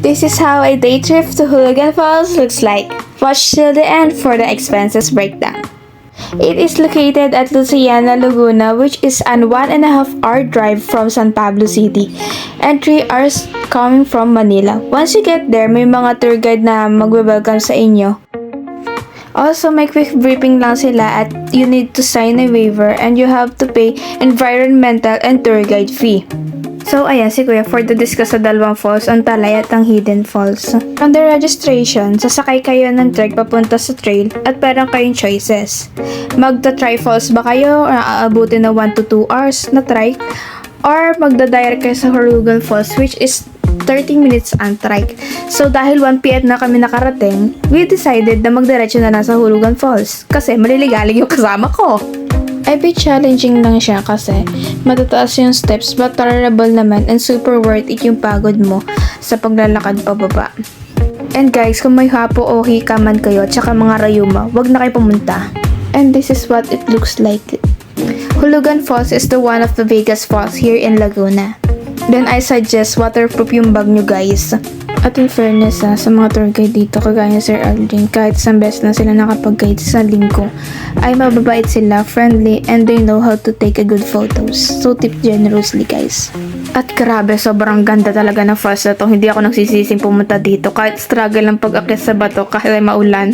This is how a day trip to Hulugan Falls looks like. Watch till the end for the expenses breakdown. It is located at Luciana, Laguna, which is an 1.5 hour drive from San Pablo City and 3 hours coming from Manila. Once you get there, may mga tour guide na magwe-welcome sa inyo. Also, may quick briefing lang sila at you need to sign a waiver and you have to pay environmental and tour guide fee. So, ayan si Kuya for to discuss sa dalawang falls, ang Talay at ang Hidden Falls. Under registration, sasakay kayo ng trek papunta sa trail at parang kayong choices. Magta-try falls ba kayo or aabutin na 1 to 2 hours na trike? Or magda-direct kayo sa Hulugan Falls which is 30 minutes ang trike. So, dahil 1 PM na kami nakarating, we decided na magdiretso na lang sa Hulugan Falls kasi maliligalig yung kasama ko. A bit challenging lang siya kasi matataas yung steps but tolerable naman and super worth it yung pagod mo sa paglalakad pababa. And guys, kung may hapo o hika man kayo at saka mga rayuma, wag na kayo pumunta. And this is what it looks like. Hulugan Falls is the one of the biggest falls here in Laguna. Then I suggest waterproof yung bag nyo guys. At in fairness sa mga tour guide dito, kagaya ni Sir Aldrin, kahit isang beses na sila nakapag-guide sa linggo, ay mababait sila, friendly, and they know how to take a good photos. So tip generously guys. At grabe, sobrang ganda talaga ng falls na to. Hindi ako nagsisising pumunta dito. Kahit struggle lang pag-akit sa bato kahit ay maulan,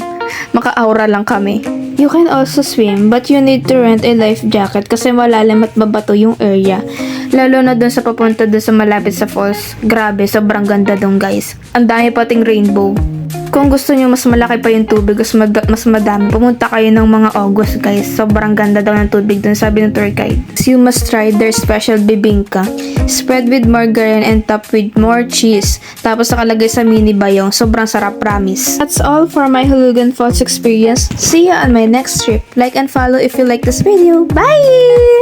maka-aura lang kami. You can also swim but you need to rent a life jacket kasi malalim at mabato yung area. Lalo na dun sa papunta dun sa malapit sa falls. Grabe, sobrang ganda dun guys. Ang dami pating rainbow. Kung gusto nyo mas malaki pa yung tubig, mas madami, pumunta kayo ng mga August guys. Sobrang ganda daw ng tubig dun, sabi ng tour guide. So you must try their special bibingka. Spread with margarine and top with more cheese. Tapos nakalagay sa mini bayong. Sobrang sarap, promise. That's all for my Hulugan Falls experience. See you on my next trip. Like and follow if you like this video. Bye!